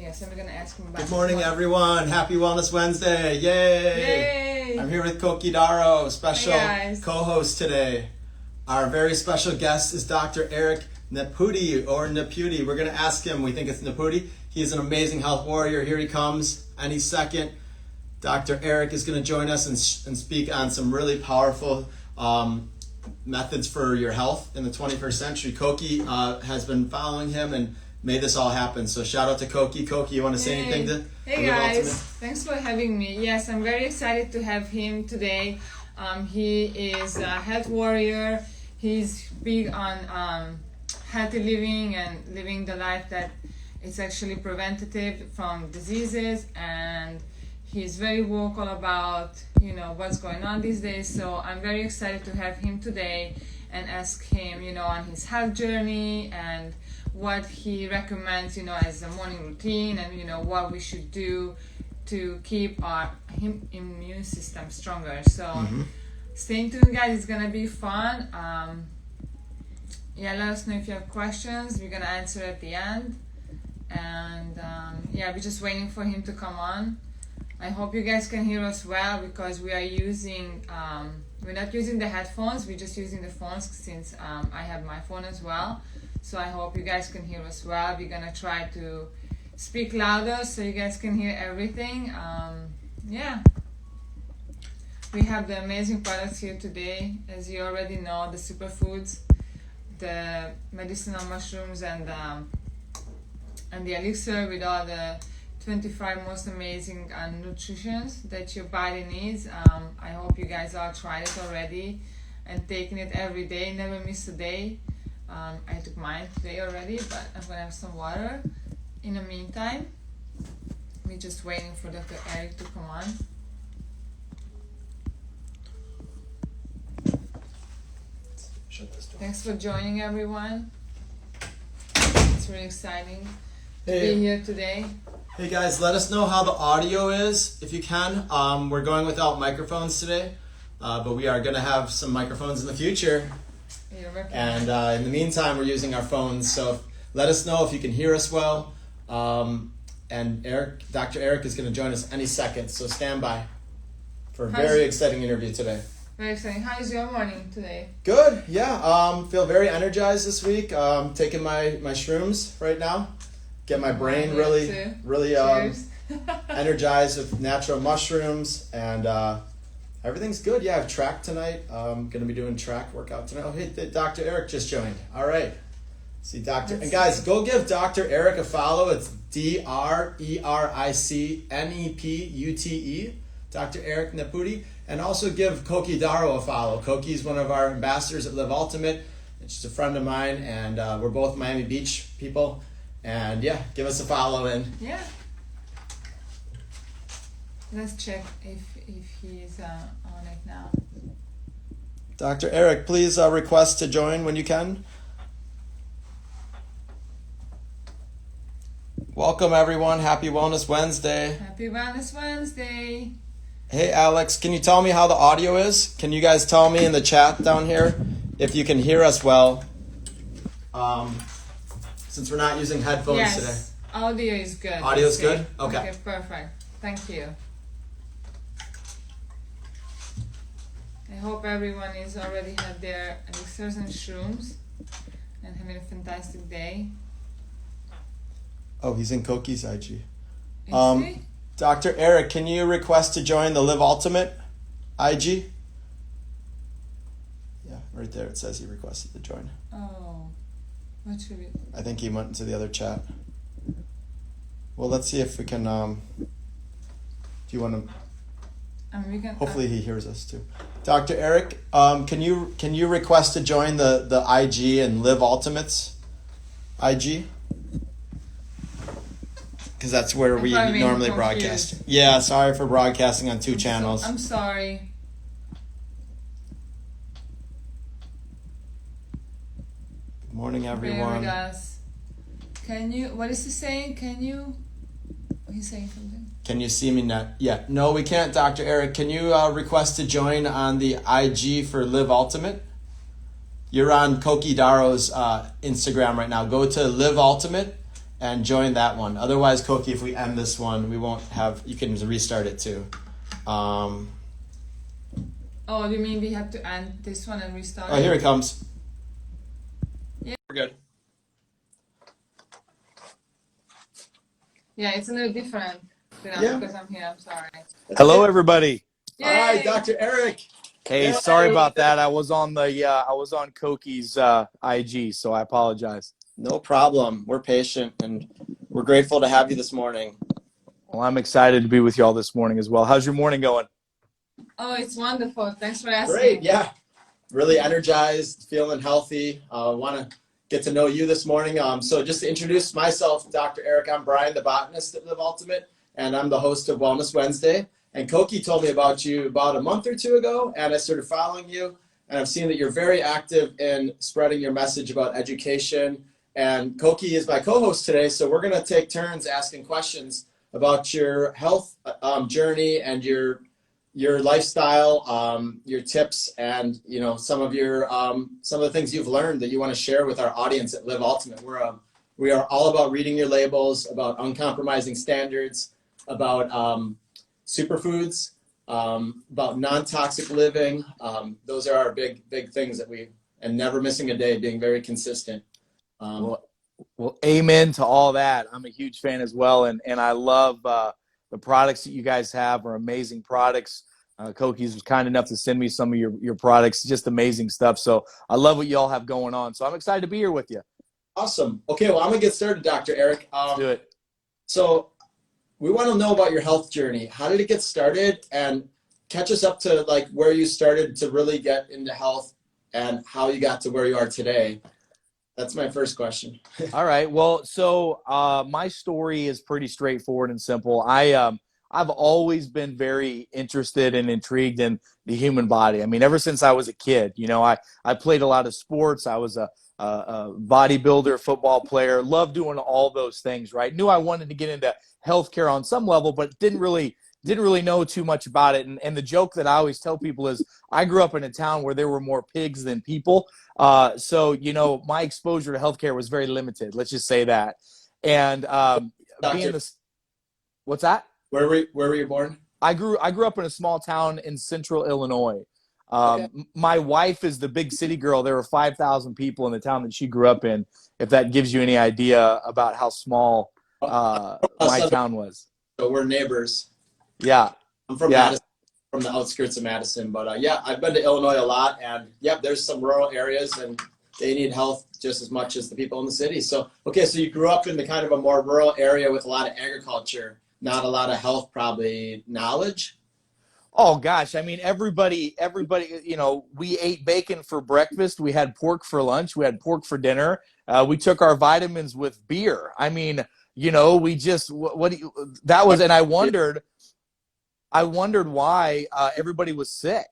Yes, and we're going to ask him about Good morning, everyone. Happy Wellness Wednesday. Yay! I'm here with Koki Daro, special co-host today. Our very special guest is Dr. Eric Nepute, or Nepute. We're going to ask him. We think it's Nepute. He's an amazing health warrior. Here he comes any second. Dr. Eric is going to join us and speak on some really powerful methods for your health in the 21st century. Koki has been following him and made this all happen. So shout out to Koki. Koki, you want to say anything to Hey guys, thanks for having me. Yes, I'm very excited to have him today. He is a health warrior. He's big on healthy living and living the life that is actually preventative from diseases, and he's very vocal about what's going on these days. So I'm very excited to have him today and ask him on his health journey and what he recommends as a morning routine, and what we should do to keep our immune system stronger. So stay tuned, guys. It's gonna be fun. Let us know if you have questions. We're gonna answer at the end, and we're just waiting for him to come on. I hope you guys can hear us well, because we are using we're not using the headphones, we're just using the phones since I have my phone as well. So I hope you guys can hear us well. We're gonna try to speak louder so you guys can hear everything. We have the amazing products here today. As you already know, the Superfoods, the medicinal mushrooms, and the elixir with all the 25 most amazing nutritions that your body needs. I hope you guys all tried it already and taking it every day. Never miss a day. I took mine today already, but I'm gonna have some water. In the meantime, we're just waiting for Dr. Eric to come on. Shut this door. Thanks for joining, everyone. It's really exciting to be here today. Hey guys, let us know how the audio is if you can. We're going without microphones today, but we are going to have some microphones in the future. And in the meantime, we're using our phones. So let us know if you can hear us well. And Dr. Eric is going to join us any second. So stand by for a very exciting interview today. Very exciting. How is your morning today? Good. Yeah. Feel very energized this week. Taking my shrooms right now. Get my brain really energized with natural mushrooms, and everything's good. Yeah, I have track tonight. I'm going to be doing track workout tonight. Oh, hey, Dr. Eric just joined. All right. See, Dr. And guys, go give Dr. Eric a follow. It's DrEricNepute, Dr. Eric Nepute. And also give Koki Daro a follow. Koki is one of our ambassadors at Live Ultimate. And she's a friend of mine, and we're both Miami Beach people. And give us a follow in. Yeah. Let's check if he's on it now. Dr. Eric, please request to join when you can. Welcome, everyone. Happy Wellness Wednesday. Happy Wellness Wednesday. Hey, Alex, can you tell me how the audio is? Can you guys tell me in the chat down here if you can hear us well? Since we're not using headphones today. Yes, audio is good. Audio's good? Okay, perfect. Thank you. I hope everyone is already had their elixirs and shrooms and having a fantastic day. Oh, he's in Koki's IG. Is he? Dr. Eric, can you request to join the Live Ultimate IG? Yeah, right there it says he requested to join. Oh. What should we? I think he went into the other chat. Well, let's see if we can. Do you want to? We can. Hopefully, he hears us too. Dr. Eric, can you request to join the IG and Live Ultimates IG? Because that's where we normally broadcast. Yeah, sorry for broadcasting on two channels. I'm sorry. Morning, everyone. Can you? What is he saying? Can you? He's saying something. Can you see me now? Yeah. No, we can't, Dr. Eric. Can you request to join on the IG for Live Ultimate? You're on Koki Daro's Instagram right now. Go to Live Ultimate and join that one. Otherwise, Koki, if we end this one, we won't have, you can restart it too. Oh, you mean we have to end this one and restart? Oh, here it comes. Yeah. We're good. Yeah, it's a little different because I'm here. I'm sorry. Hello, everybody. Yay! Hi, Dr. Eric. Hey, sorry about that. I was on Koki's IG, so I apologize. No problem. We're patient and we're grateful to have you this morning. Well, I'm excited to be with y'all this morning as well. How's your morning going? Oh, it's wonderful. Thanks for asking. Great, yeah. Really energized, feeling healthy. Want to get to know you this morning. So just to introduce myself, Dr. Eric, I'm Bryan the Botanist at Live Ultimate, and I'm the host of Wellness Wednesday. And Koki told me about you about a month or two ago, and I started following you, and I've seen that you're very active in spreading your message about education. And Koki is my co-host today, so we're going to take turns asking questions about your health journey and your lifestyle, your tips, and some of the things you've learned that you want to share with our audience at Live Ultimate. We are all about reading your labels, about uncompromising standards, about superfoods, about non-toxic living. Those are our big things and never missing a day, being very consistent. Well, amen to all that. I'm a huge fan as well, and I love the products that you guys have are amazing products. Koki's was kind enough to send me some of your products, just amazing stuff. So I love what y'all have going on. So I'm excited to be here with you. Awesome. Okay, well, I'm going to get started, Dr. Eric. Let's do it. So we want to know about your health journey. How did it get started? And catch us up to like where you started to really get into health and how you got to where you are today. That's my first question. All right. Well, so my story is pretty straightforward and simple. I've always been very interested and intrigued in the human body. I mean, ever since I was a kid, I played a lot of sports. I was a bodybuilder, football player, loved doing all those things, right? Knew I wanted to get into healthcare on some level, but didn't really know too much about it. And the joke that I always tell people is I grew up in a town where there were more pigs than people. So, my exposure to healthcare was very limited. Let's just say that. And what's that? Where were you born? I grew up in a small town in central Illinois. Okay. My wife is the big city girl. There were 5,000 people in the town that she grew up in, if that gives you any idea about how small my town was. So we're neighbors. Yeah. I'm from Madison, from the outskirts of Madison. But I've been to Illinois a lot. And there's some rural areas and they need health just as much as the people in the city. So, okay, so you grew up in the kind of a more rural area with a lot of agriculture. Not a lot of health, probably, knowledge. Oh gosh, I mean everybody, we ate bacon for breakfast, we had pork for lunch, we had pork for dinner. We took our vitamins with beer. I mean, we just and I wondered why everybody was sick.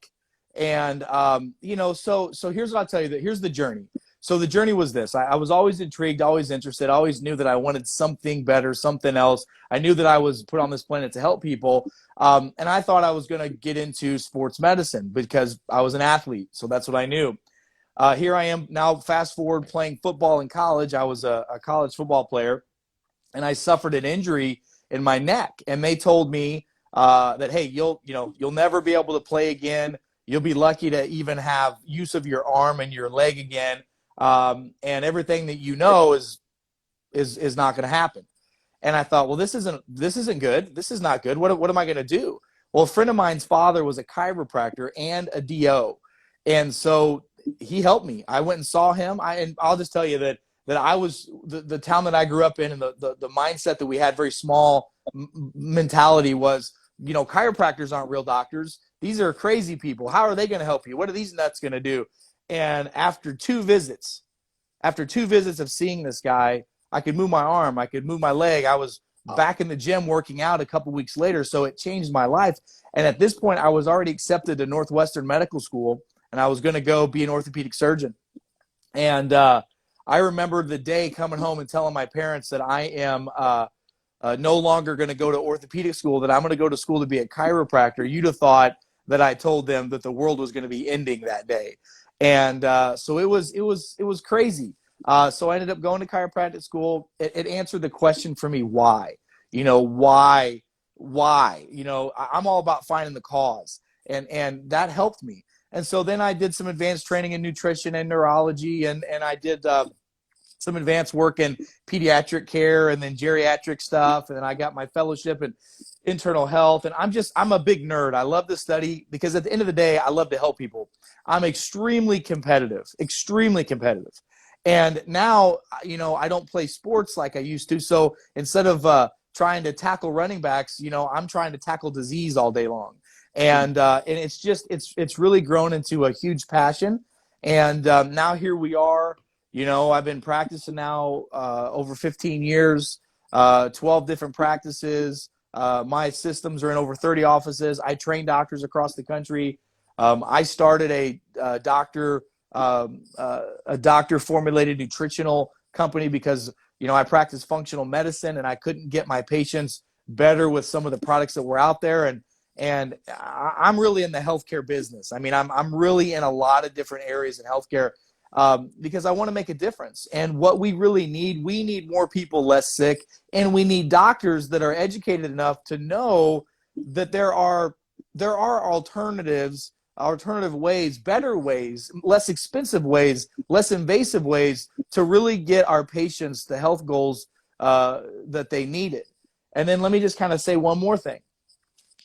And so here's what I'll tell you, that here's the journey. So the journey was this. I was always intrigued, always interested, always knew that I wanted something better, something else. I knew that I was put on this planet to help people. And I thought I was going to get into sports medicine because I was an athlete. So that's what I knew. Here I am now, fast forward, playing football in college. I was a college football player, and I suffered an injury in my neck. And they told me that, hey, you'll never be able to play again. You'll be lucky to even have use of your arm and your leg again. And everything that is not going to happen. And I thought, well, this isn't good. This is not good. What am I going to do? Well, a friend of mine's father was a chiropractor and a DO. And so he helped me. I went and saw him. And I'll just tell you that I was the town that I grew up in, and the mindset that we had, very small mentality, was, chiropractors aren't real doctors. These are crazy people. How are they going to help you? What are these nuts going to do? And after two visits of seeing this guy, I could move my arm, I could move my leg. I was back in the gym working out a couple weeks later, so it changed my life. And at this point, I was already accepted to Northwestern Medical School, and I was going to go be an orthopedic surgeon. And I remember the day coming home and telling my parents that I am no longer going to go to orthopedic school, that I'm going to go to school to be a chiropractor. You'd have thought that I told them that the world was going to be ending that day. And so it was crazy. So I ended up going to chiropractic school. It answered the question for me, why? Why? I'm all about finding the cause, and that helped me. And so then I did some advanced training in nutrition and neurology, and I did some advanced work in pediatric care and then geriatric stuff. And then I got my fellowship in internal health. And I'm a big nerd. I love to study because at the end of the day, I love to help people. I'm extremely competitive. And now, I don't play sports like I used to. So instead of trying to tackle running backs, I'm trying to tackle disease all day long. And it's really grown into a huge passion. And now here we are. I've been practicing now over 15 years, 12 different practices. My systems are in over 30 offices. I train doctors across the country. I started a doctor formulated nutritional company because, I practice functional medicine and I couldn't get my patients better with some of the products that were out there. And I'm really in the healthcare business. I mean, I'm really in a lot of different areas in healthcare. Because I want to make a difference. And what we really need, we need more people less sick, and we need doctors that are educated enough to know that there are alternatives, alternative ways, better ways, less expensive ways, less invasive ways to really get our patients the health goals that they needed. And then let me just kind of say one more thing.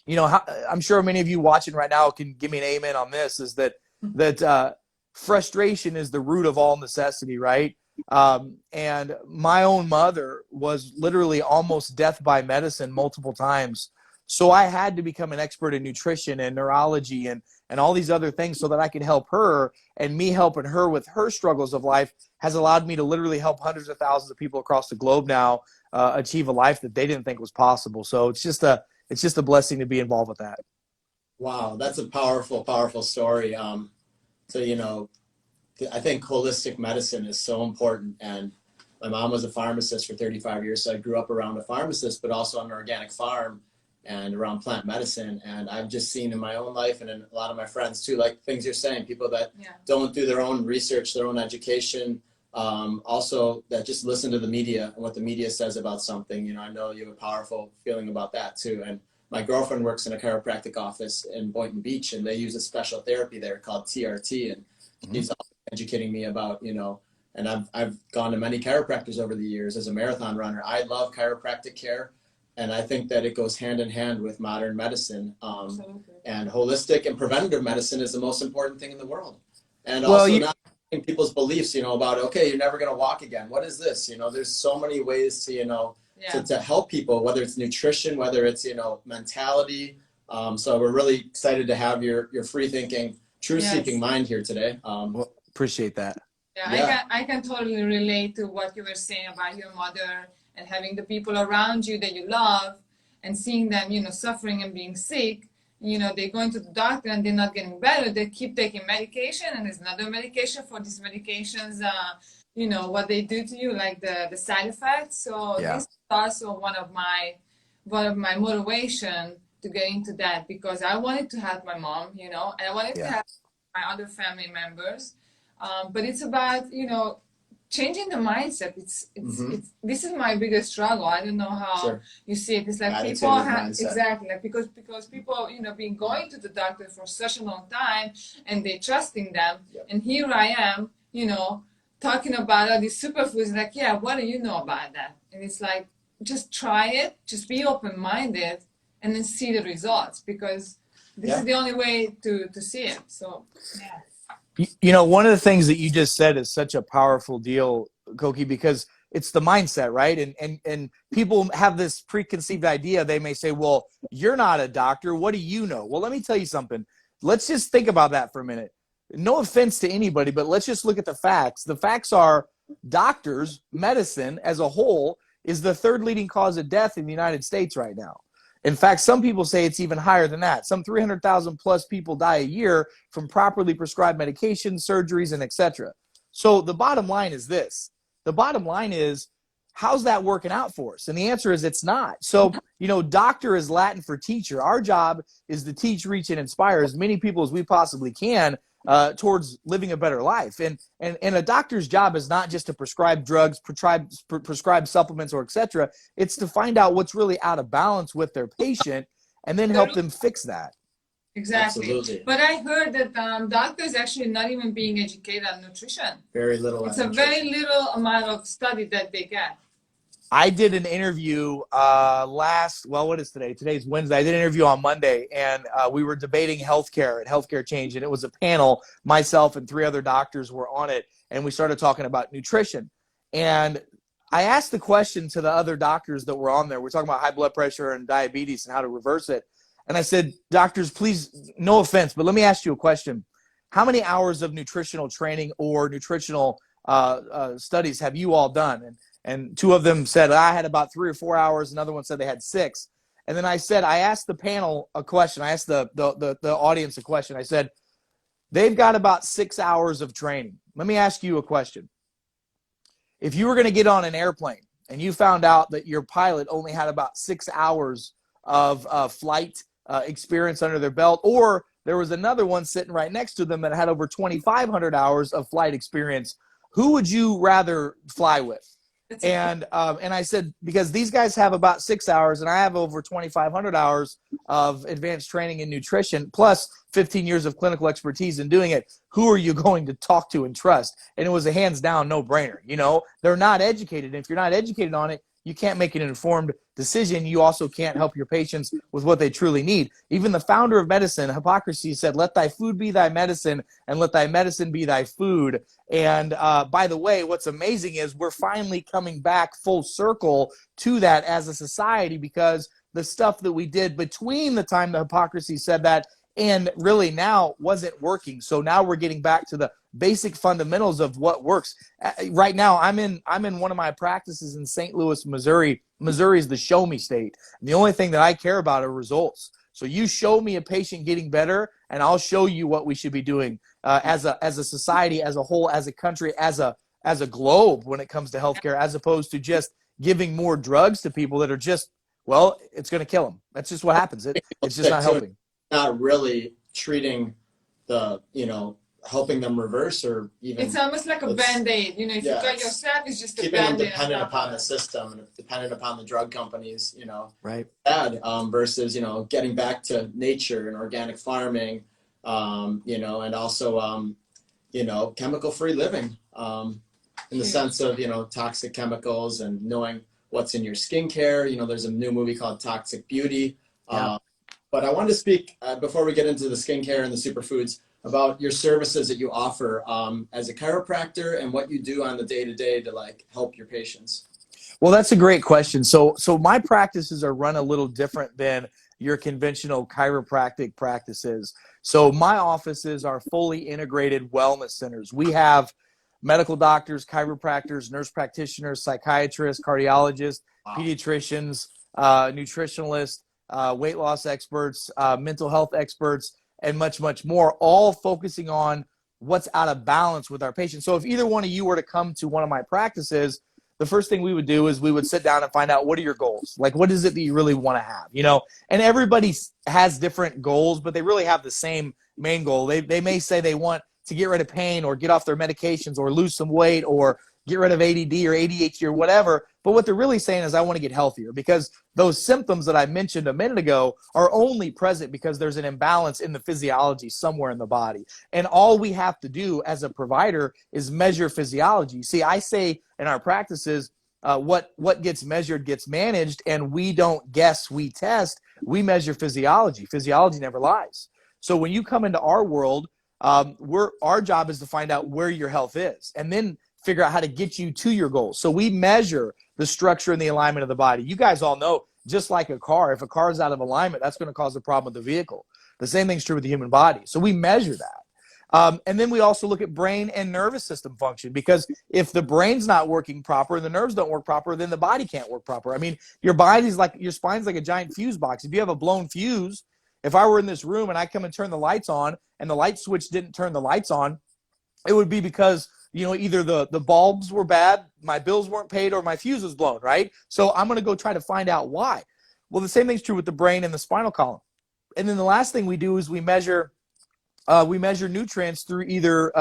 I'm sure many of you watching right now can give me an amen on this, is that frustration is the root of all necessity, right? And my own mother was literally almost death by medicine multiple times. So I had to become an expert in nutrition and neurology and all these other things so that I could help her. And me helping her with her struggles of life has allowed me to literally help hundreds of thousands of people across the globe now achieve a life that they didn't think was possible. So it's just a blessing to be involved with that. Wow, that's a powerful, powerful story. So, I think holistic medicine is so important. And my mom was a pharmacist for 35 years. So I grew up around a pharmacist, but also on an organic farm and around plant medicine. And I've just seen in my own life and in a lot of my friends too, like things you're saying, people that don't do their own research, their own education, also that just listen to the media and what the media says about something. I know you have a powerful feeling about that too. And my girlfriend works in a chiropractic office in Boynton Beach, and they use a special therapy there called TRT. And she's also educating me about, and I've gone to many chiropractors over the years as a marathon runner. I love chiropractic care. And I think that it goes hand in hand with modern medicine. And holistic and preventative medicine is the most important thing in the world. And also not in people's beliefs, about, okay, you're never going to walk again. What is this? There's so many ways to, to help people, whether it's nutrition, whether it's, mentality. So we're really excited to have your free thinking, truth seeking mind here today. Well, appreciate that. Yeah, I can totally relate to what you were saying about your mother and having the people around you that you love and seeing them, suffering and being sick. They're going to the doctor and they're not getting better. They keep taking medication, and there's another medication for these medications. What they do to you, like the side effects. So this is also one of my motivation to get into that, because I wanted to help my mom, and I wanted to help my other family members. But it's about, changing the mindset. It's this is my biggest struggle. I don't know how you see it. It's like attitude, people have exactly, like because people, been going to the doctor for such a long time and they trusting them. And here I am, talking about all these superfoods, like, what do you know about that? And it's like, just try it, just be open-minded, and then see the results, because this is the only way to see it. So, one of the things that you just said is such a powerful deal, Koki, because it's the mindset, right? And people have this preconceived idea. They may say, well, you're not a doctor. What do you know? Well, let me tell you something. Let's just think about that for a minute. No offense to anybody, but let's just look at the facts. The facts are doctors, medicine as a whole, is the third leading cause of death in the United States right now. In fact, some people say it's even higher than that. Some 300,000 plus people die a year from properly prescribed medications, surgeries, and etc. So the bottom line is this. The bottom line is, how's that working out for us? And the answer is it's not. So, doctor is Latin for teacher. Our job is to teach, reach, and inspire as many people as we possibly can. towards living a better life. And a doctor's job is not just to prescribe drugs, prescribe supplements, or etc. It's to find out what's really out of balance with their patient and then help them fix that. Exactly. Absolutely. But I heard that doctors actually not even being educated on nutrition. Very little. It's a very little amount of study that they get. I did an interview what is today? Today's Wednesday. I did an interview on Monday, and we were debating healthcare and healthcare change, and it was a panel. Myself and 3 other doctors were on it, and we started talking about nutrition. And I asked the question to the other doctors that were on there. We're talking about high blood pressure and diabetes and how to reverse it. And I said, doctors, please, no offense, but let me ask you a question. How many hours of nutritional training or nutritional studies have you all done? And 2 of them said, I had about 3 or 4 hours. Another one said they had 6. And then I asked the panel a question. I asked the audience a question. I said, they've got about 6 hours of training. Let me ask you a question. If you were going to get on an airplane and you found out that your pilot only had about 6 hours of flight experience under their belt, or there was another one sitting right next to them that had over 2,500 hours of flight experience, who would you rather fly with? And I said, because these guys have about 6 hours and I have over 2,500 hours of advanced training in nutrition, plus 15 years of clinical expertise in doing it. Who are you going to talk to and trust? And it was a hands down no brainer. You know, they're not educated. If you're not educated on it, you can't make an informed decision. You also can't help your patients with what they truly need. Even the founder of medicine, Hippocrates, said, let thy food be thy medicine and let thy medicine be thy food. And by the way, what's amazing is we're finally coming back full circle to that as a society, because the stuff that we did between the time that Hippocrates said that and really now wasn't working. So now we're getting back to the basic fundamentals of what works. Right now, I'm in one of my practices in St. Louis, Missouri. Missouri is the show me state. And the only thing that I care about are results. So you show me a patient getting better, and I'll show you what we should be doing as a society, as a whole, as a country, as a globe when it comes to healthcare, as opposed to just giving more drugs to people that are just, well, it's going to kill them. That's just what happens. It's just not helping. Not really treating helping them reverse, or even it's almost like a band-aid. You know, if you got yourself, it's just a keeping them band-aid. Dependent upon the system and dependent upon the drug companies, right? Bad, versus, getting back to nature and organic farming, and also, chemical-free living, in the sense of, toxic chemicals and knowing what's in your skincare. There's a new movie called Toxic Beauty. Yeah. But I wanted to speak, before we get into the skincare and the superfoods, about your services that you offer as a chiropractor and what you do on the day-to-day to help your patients. Well, that's a great question. So my practices are run a little different than your conventional chiropractic practices. So my offices are fully integrated wellness centers. We have medical doctors, chiropractors, nurse practitioners, psychiatrists, cardiologists, pediatricians, nutritionalists, weight loss experts, mental health experts, and much, much more, all focusing on what's out of balance with our patients. So if either one of you were to come to one of my practices, the first thing we would do is we would sit down and find out, what are your goals? Like, what is it that you really want to have? And everybody has different goals, but they really have the same main goal. They may say they want to get rid of pain or get off their medications or lose some weight or get rid of ADD or ADHD or whatever. But what they're really saying is, I want to get healthier, because those symptoms that I mentioned a minute ago are only present because there's an imbalance in the physiology somewhere in the body. And all we have to do as a provider is measure physiology. See, I say in our practices, what gets measured gets managed, and we don't guess, we test, we measure physiology. Physiology never lies. So when you come into our world, our job is to find out where your health is and then figure out how to get you to your goals. So we measure the structure and the alignment of the body. You guys all know, just like a car, if a car is out of alignment, that's going to cause a problem with the vehicle. The same thing's true with the human body. So we measure that. And then we also look at brain and nervous system function, because if the brain's not working proper and the nerves don't work proper, then the body can't work proper. I mean, your spine's like a giant fuse box. If you have a blown fuse, if I were in this room and I come and turn the lights on and the light switch didn't turn the lights on, it would be because either the bulbs were bad, my bills weren't paid, or my fuse was blown, right? So I'm going to go try to find out why. Well, the same thing's true with the brain and the spinal column. And then the last thing we do is we measure we measure nutrients through either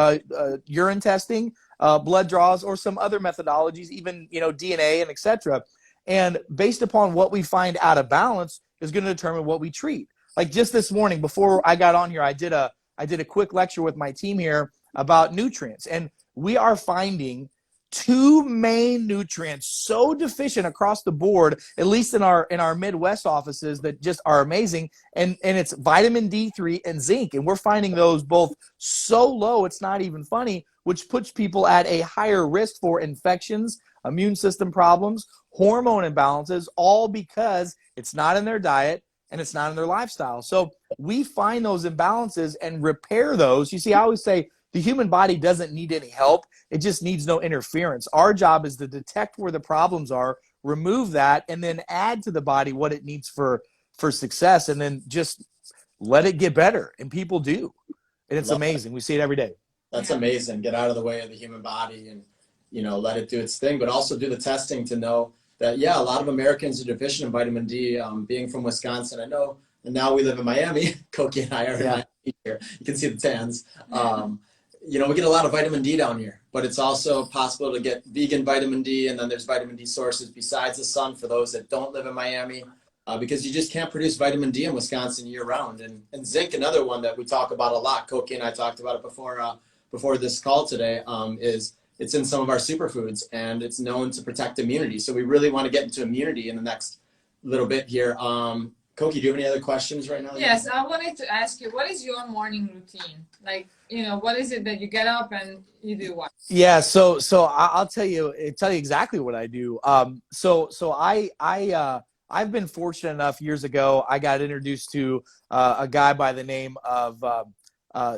urine testing, blood draws, or some other methodologies, even DNA and etc. And based upon what we find out of balance is going to determine what we treat. Like just this morning, before I got on here, I did a quick lecture with my team here about nutrients, and we are finding two main nutrients so deficient across the board, at least in our Midwest offices, that just are amazing. And it's vitamin D3 and zinc. And we're finding those both so low, it's not even funny, which puts people at a higher risk for infections, immune system problems, hormone imbalances, all because it's not in their diet and it's not in their lifestyle. So we find those imbalances and repair those. You see, I always say, the human body doesn't need any help. It just needs no interference. Our job is to detect where the problems are, remove that, and then add to the body what it needs for success, and then just let it get better. And people do. And it's amazing. We see it every day. That's amazing. Get out of the way of the human body and, let it do its thing, but also do the testing to know that, yeah, a lot of Americans are deficient in vitamin D. Being from Wisconsin, I know, and now we live in Miami. Koki and I are in Miami here. You can see the tans. We get a lot of vitamin D down here, but it's also possible to get vegan vitamin D, and then there's vitamin D sources besides the sun for those that don't live in Miami, because you just can't produce vitamin D in Wisconsin year round. And zinc, another one that we talk about a lot, Koki and I talked about it before this call today, is it's in some of our superfoods, and it's known to protect immunity. So we really want to get into immunity in the next little bit here. Koki, do you have any other questions right now? Yes, I wanted to ask you, what is your morning routine? Like, what is it that you get up and you do what? Yeah, so I'll tell you exactly what I do. I've been fortunate enough years ago, I got introduced to a guy by the name of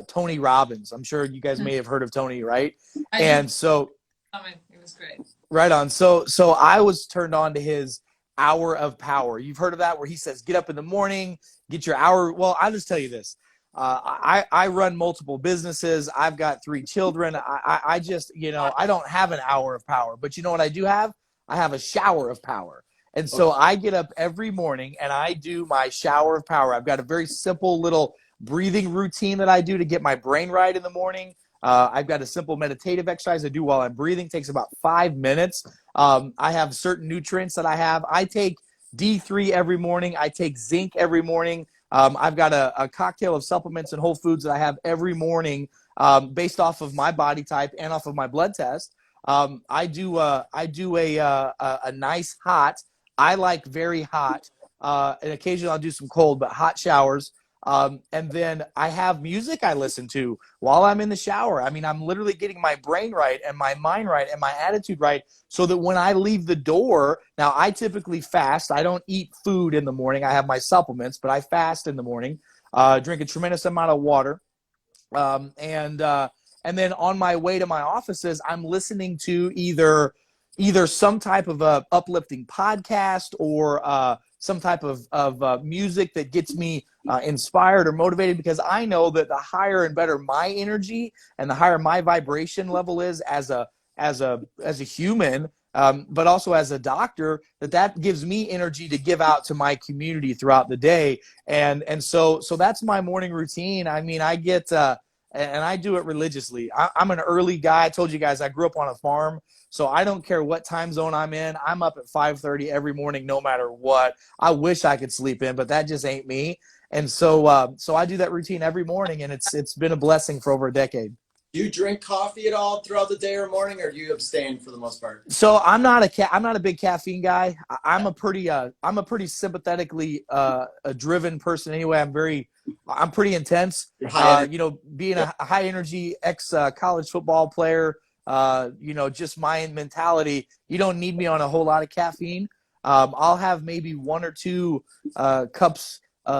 Tony Robbins. I'm sure you guys may have heard of Tony, right? It was great. Right on. So I was turned on to his hour of power. You've heard of that, where he says, get up in the morning, get your hour. Well, I'll just tell you this. I run multiple businesses. I've got 3 children. I just, I don't have an hour of power, but you know what I do have? I have a shower of power. And so I get up every morning and I do my shower of power. I've got a very simple little breathing routine that I do to get my brain right in the morning. I've got a simple meditative exercise I do while I'm breathing. It takes about 5 minutes. I have certain nutrients that I have. I take D3 every morning. I take zinc every morning. I've got a cocktail of supplements and whole foods that I have every morning based off of my body type and off of my blood test. I do a nice hot. I like very hot. And occasionally I'll do some cold, but hot showers. And then I have music I listen to while I'm in the shower. I mean, I'm literally getting my brain right and my mind right and my attitude right, so that when I leave the door, now I typically fast. I don't eat food in the morning. I have my supplements, but I fast in the morning, drink a tremendous amount of water. And then on my way to my offices, I'm listening to either some type of a uplifting podcast or some type of music that gets me inspired or motivated, because I know that the higher and better my energy and the higher my vibration level is as a human, but also as a doctor, that gives me energy to give out to my community throughout the day. And so that's my morning routine. I mean, I get and I do it religiously. I'm an early guy. I told you guys I grew up on a farm, so I don't care what time zone I'm in. I'm up at 5:30 every morning, no matter what. I wish I could sleep in, but that just ain't me. And so I do that routine every morning, and it's been a blessing for over a decade. Do you drink coffee at all throughout the day or morning, or do you abstain for the most part? So I'm not a big caffeine guy. I'm a pretty sympathetically driven person anyway. I'm pretty intense. Being a high energy ex college football player, just my mentality, you don't need me on a whole lot of caffeine. I'll have maybe 1 or 2 cups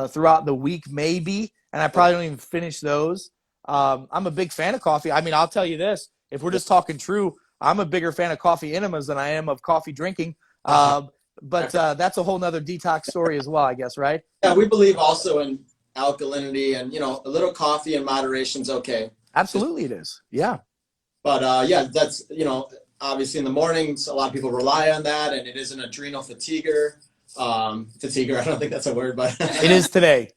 throughout the week, maybe, and I probably don't even finish those. I'm a big fan of coffee. I mean, I'll tell you this, if we're just talking true, I'm a bigger fan of coffee enemas than I am of coffee drinking. But that's a whole nother detox story as well, I guess, right? Yeah, we believe also in alkalinity, and, a little coffee in moderation is okay. Absolutely it is. Yeah. But that's, obviously in the mornings, a lot of people rely on that, and it is an adrenal fatiguer. I don't think that's a word, but it is today.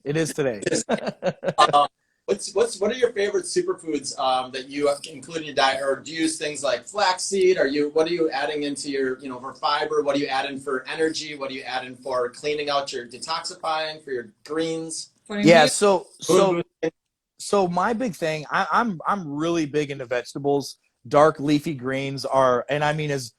What are your favorite superfoods that you include in your diet, or do you use things like flaxseed? What are you adding into your, for fiber? What do you add in for energy? What do you add in for cleaning out your detoxifying for your greens? Yeah, so my big thing, I'm really big into vegetables. Dark leafy greens are, and I mean as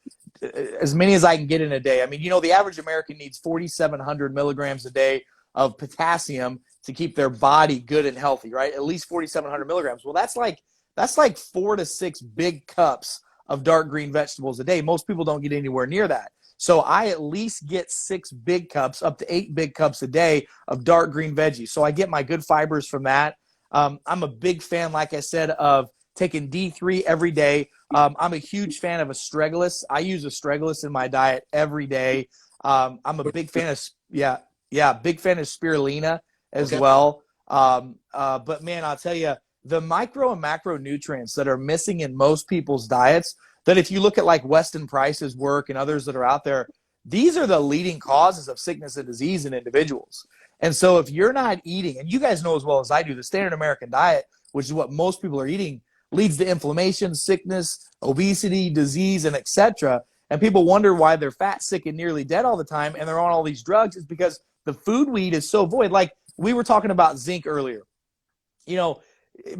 many as I can get in a day. I mean, the average American needs 4,700 milligrams a day of potassium to keep their body good and healthy, right? At least 4,700 milligrams. Well, that's like 4 to 6 big cups of dark green vegetables a day. Most people don't get anywhere near that. So I at least get 6 big cups, up to 8 big cups a day of dark green veggies. So I get my good fibers from that. I'm a big fan, like I said, of taking D3 every day. I'm a huge fan of astragalus. I use astragalus in my diet every day. I'm a big fan of, big fan of spirulina as well. But man, I'll tell you, the micro and macronutrients that are missing in most people's diets, that if you look at like Weston Price's work and others that are out there, these are the leading causes of sickness and disease in individuals. And so if you're not eating, and you guys know as well as I do, the standard American diet, which is what most people are eating, leads to inflammation, sickness, obesity, disease, and etc. And people wonder why they're fat, sick, and nearly dead all the time, and they're on all these drugs. It's because the food we eat is so void. Like we were talking about zinc earlier.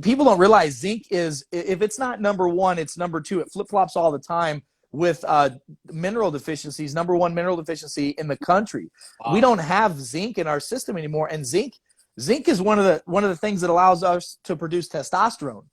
People don't realize zinc is, if it's not number one, it's number two. It flip-flops all the time with mineral deficiencies. Number one mineral deficiency in the country. Wow. We don't have zinc in our system anymore, and zinc is one of the things that allows us to produce testosterone.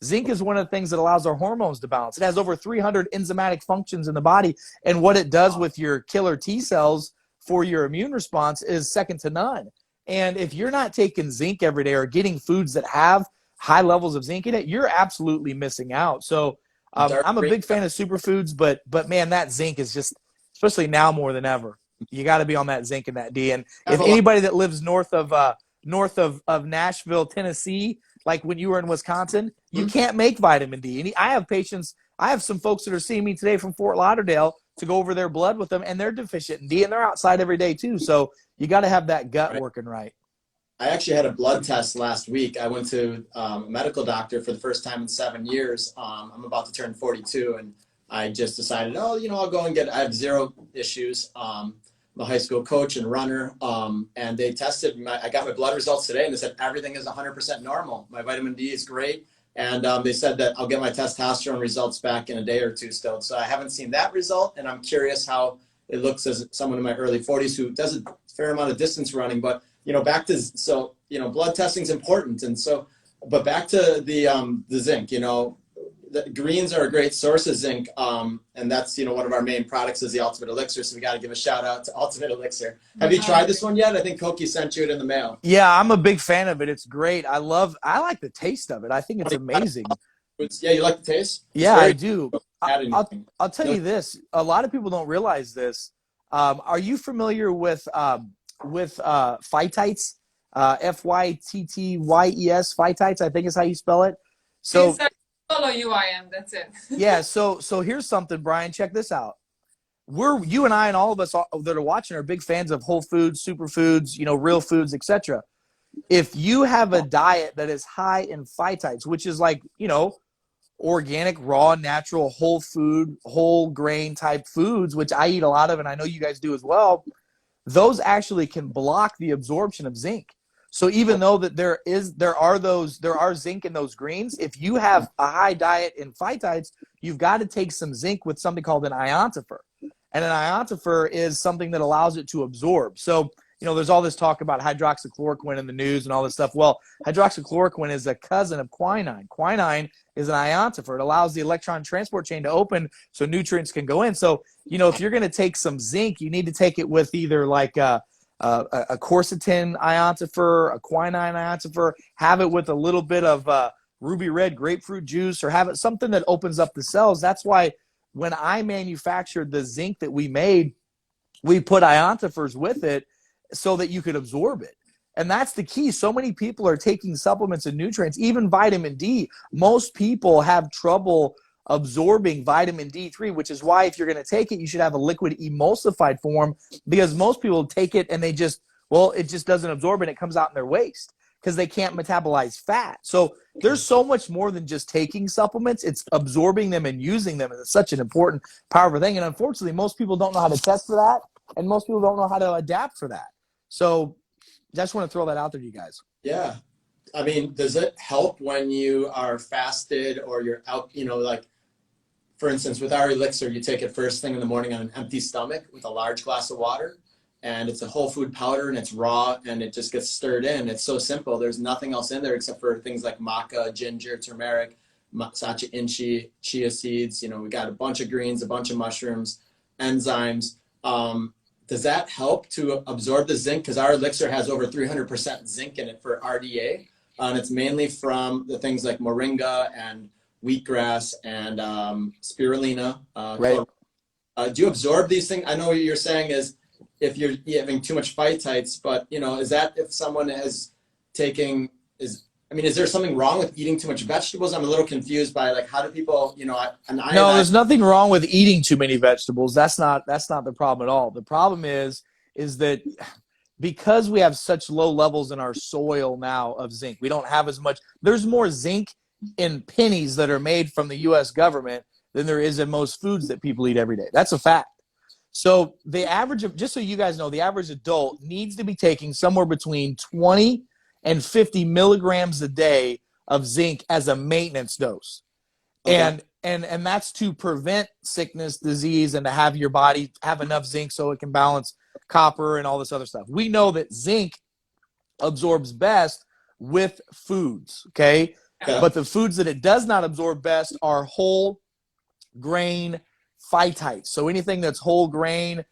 Zinc is one of the things that allows our hormones to balance. It has over 300 enzymatic functions in the body, and what it does with your killer T cells for your immune response is second to none. And if you're not taking zinc every day or getting foods that have high levels of zinc in it, you're absolutely missing out. So I'm a big fan of superfoods, but man, that zinc is just, especially now more than ever, you got to be on that zinc and that D. And if anybody that lives north of Nashville, Tennessee, like when you were in Wisconsin, you can't make vitamin D. And I have some folks that are seeing me today from Fort Lauderdale to go over their blood with them, and they're deficient in D, and they're outside every day too. So you got to have that gut working right. I actually had a blood test last week. I went to a medical doctor for the first time in 7 years. I'm about to turn 42, and I just decided, I'll go and I have zero issues. I'm a high school coach and runner, and they tested I got my blood results today, and they said everything is 100% normal. My vitamin D is great, and they said that I'll get my testosterone results back in a day or two still. So I haven't seen that result, and I'm curious how it looks as someone in my early 40s who does a fair amount of distance running. But back to blood testing is important, and so, but back to the zinc. The greens are a great source of zinc, and that's one of our main products is the Ultimate Elixir. So we got to give a shout out to Ultimate Elixir. Have you tried this one yet? I think Koki sent you it in the mail. Yeah, I'm a big fan of it. It's great. I like the taste of it. I think it's amazing. Yeah, you like the taste? Yeah, I do. I'll tell you this. A lot of people don't realize this. Are you familiar with phytites? Fyttyes, phytites, I think is how you spell it. So follow you, I am. That's it. Yeah. So here's something, Bryan. Check this out. You and I and all of us that are watching are big fans of whole foods, superfoods, real foods, etc. If you have a diet that is high in phytites, which is like, organic, raw, natural, whole food, whole grain type foods, which I eat a lot of, and I know you guys do as well, those actually can block the absorption of zinc. So even though that there are zinc in those greens, if you have a high diet in phytites, you've got to take some zinc with something called an iontifer. And an iontifer is something that allows it to absorb. So, there's all this talk about hydroxychloroquine in the news and all this stuff. Well, hydroxychloroquine is a cousin of quinine. Quinine is an iontifer. It allows the electron transport chain to open so nutrients can go in. So, if you're going to take some zinc, you need to take it with either like a quercetin iontifer, a quinine iontifer, have it with a little bit of ruby red grapefruit juice, or have it something that opens up the cells. That's why when I manufactured the zinc that we made, we put iontifers with it so that you could absorb it. And that's the key. So many people are taking supplements and nutrients, even vitamin D. Most people have trouble absorbing vitamin D3, which is why if you're going to take it, you should have a liquid emulsified form, because most people take it and it just doesn't absorb and it comes out in their waste. because they can't metabolize fat. So there's so much more than just taking supplements. It's absorbing them and using them. And it's such an important, powerful thing. And unfortunately, most people don't know how to test for that. And most people don't know how to adapt for that. So I just want to throw that out there to you guys. Yeah. I mean, does it help when you are fasted or you're out, you know, like, for instance, with our elixir, you take it first thing in the morning on an empty stomach with a large glass of water, and it's a whole food powder and it's raw and it just gets stirred in. It's so simple. There's nothing else in there except for things like maca, ginger, turmeric, sacha inchi, chia seeds. You know, we got a bunch of greens, a bunch of mushrooms, enzymes. Does that help to absorb the zinc? Because our elixir has over 300% zinc in it for RDA. And it's mainly from the things like moringa and wheatgrass and spirulina. Right. Do you absorb these things? I know what you're saying is if you're having too much phytites, but you know, is that if someone is taking, is there something wrong with eating too much vegetables? I'm a little confused by like, how do people, you know, no, there's nothing wrong with eating too many vegetables. That's not the problem at all. The problem is that because we have such low levels in our soil now of zinc, we don't have as much. There's more zinc in pennies that are made from the U.S. government than there is in most foods that people eat every day. That's a fact. So the average of, just so you guys know, the average adult needs to be taking somewhere between 20 and 50 milligrams a day of zinc as a maintenance dose. Okay. And that's to prevent sickness, disease, and to have your body have enough zinc so it can balance copper and all this other stuff. We know that zinc absorbs best with foods, okay? But the foods that it does not absorb best are whole grain phytites. So anything that's whole grain,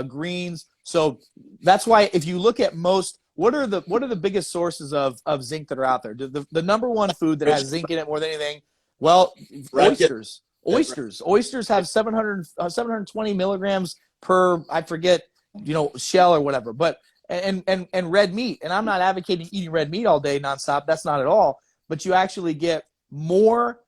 greens. So that's why if you look at most, what are the biggest sources of zinc that are out there? The number one food that has zinc in it more than anything, well, oysters. Oysters have 720 milligrams per, I forget, you know, shell or whatever. But and red meat. And I'm not advocating eating red meat all day nonstop. That's not at all. But you actually get more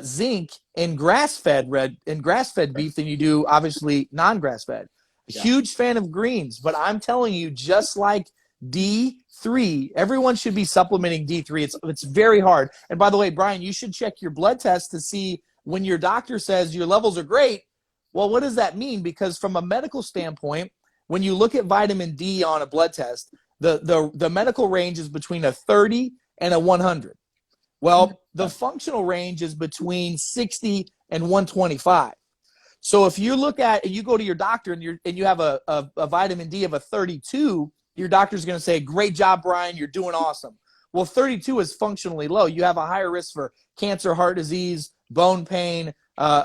zinc in grass-fed beef than you do obviously non-grass-fed. Yeah. Huge fan of greens, but I'm telling you, just like D3, everyone should be supplementing D3. It's very hard. And by the way, Bryan, you should check your blood test to see when your doctor says your levels are great. Well, what does that mean? Because from a medical standpoint, when you look at vitamin D on a blood test, the medical range is between a 30 and a 100. Well, the functional range is between 60 and 125. So if you look at, and you go to your doctor and you have a vitamin D of a 32, your doctor's going to say, great job, Bryan, you're doing awesome. Well, 32 is functionally low. You have a higher risk for cancer, heart disease, bone pain,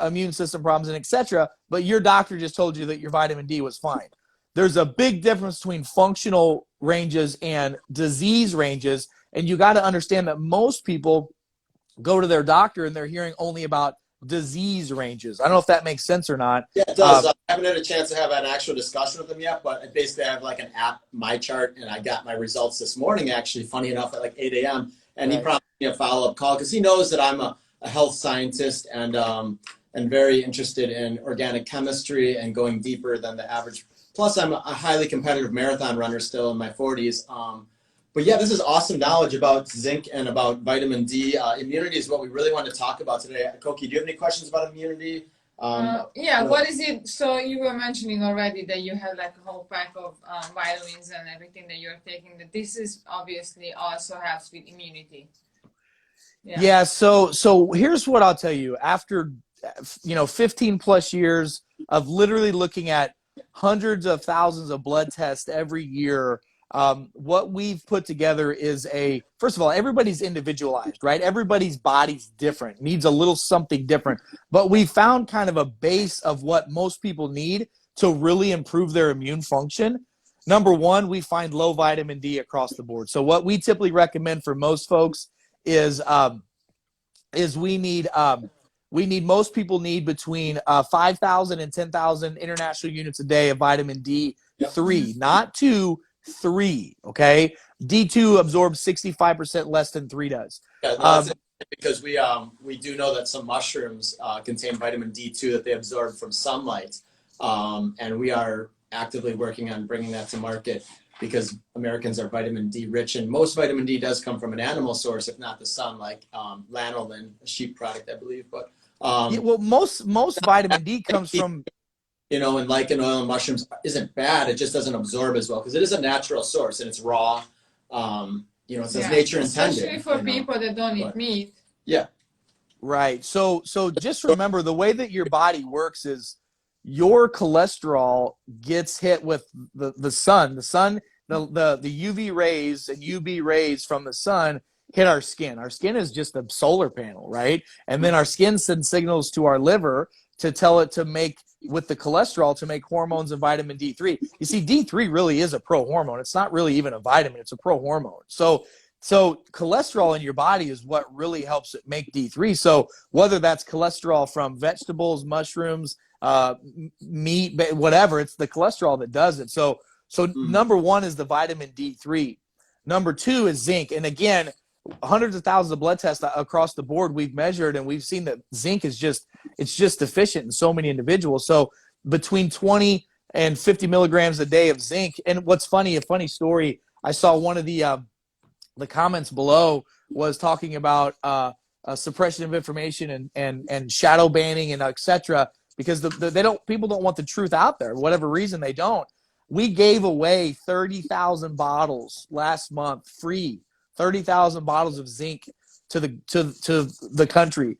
immune system problems, and etc. But your doctor just told you that your vitamin D was fine. There's a big difference between functional ranges and disease ranges. And you got to understand that most people go to their doctor and they're hearing only about disease ranges. I don't know if that makes sense or not. Yeah, it does. I haven't had a chance to have an actual discussion with them yet, but I basically have like an app, My Chart, and I got my results this morning, actually, funny enough, at like 8 a.m. And right. He promised me a follow-up call because he knows that I'm a health scientist and very interested in organic chemistry and going deeper than the average. Plus, I'm a highly competitive marathon runner still in my 40s. But yeah, this is awesome knowledge about zinc and about vitamin D. Immunity is what we really want to talk about today. Koki, do you have any questions about immunity? Yeah, what is it? So you were mentioning already that you have like a whole pack of vitamins and everything that you're taking. That this is obviously also helps with immunity. Yeah. So here's what I'll tell you. After 15 plus years of literally looking at hundreds of thousands of blood tests every year. What we've put together is first of all, everybody's individualized, right? Everybody's body's different, needs a little something different. But we found kind of a base of what most people need to really improve their immune function. Number one, we find low vitamin D across the board. So what we typically recommend for most folks is most people need between 5,000 and 10,000 international units a day of vitamin D3, not 2, 3, okay? D2 absorbs 65% less than 3 does. Yeah, that's because we do know that some mushrooms contain vitamin D2 that they absorb from sunlight, and we are actively working on bringing that to market because Americans are vitamin D rich, and most vitamin D does come from an animal source, if not the sun, like lanolin, a sheep product, I believe. But yeah, well, most vitamin D comes from, you know, and lichen oil and mushrooms isn't bad. It just doesn't absorb as well because it is a natural source and it's raw. You know, it says nature intended. Especially for people that don't eat meat. Yeah. Right. So just remember the way that your body works is your cholesterol gets hit with the sun. The UV rays and UV rays from the sun hit our skin. Our skin is just a solar panel, right? And then our skin sends signals to our liver to tell it to make, with the cholesterol, to make hormones and vitamin D3. You see, D3 really is a pro-hormone. It's not really even a vitamin. It's a pro-hormone. So cholesterol in your body is what really helps it make D3. So whether that's cholesterol from vegetables, mushrooms, meat, whatever, it's the cholesterol that does it. So number one is the vitamin D3. Number two is zinc. And again, hundreds of thousands of blood tests across the board we've measured, and we've seen that zinc is just deficient in so many individuals. So between 20 and 50 milligrams a day of zinc. And what's funny, a funny story, I saw one of the comments below was talking about suppression of information and shadow banning and et cetera, because people don't want the truth out there, whatever reason they don't. We gave away 30,000 bottles last month, free, 30,000 bottles of zinc to the country.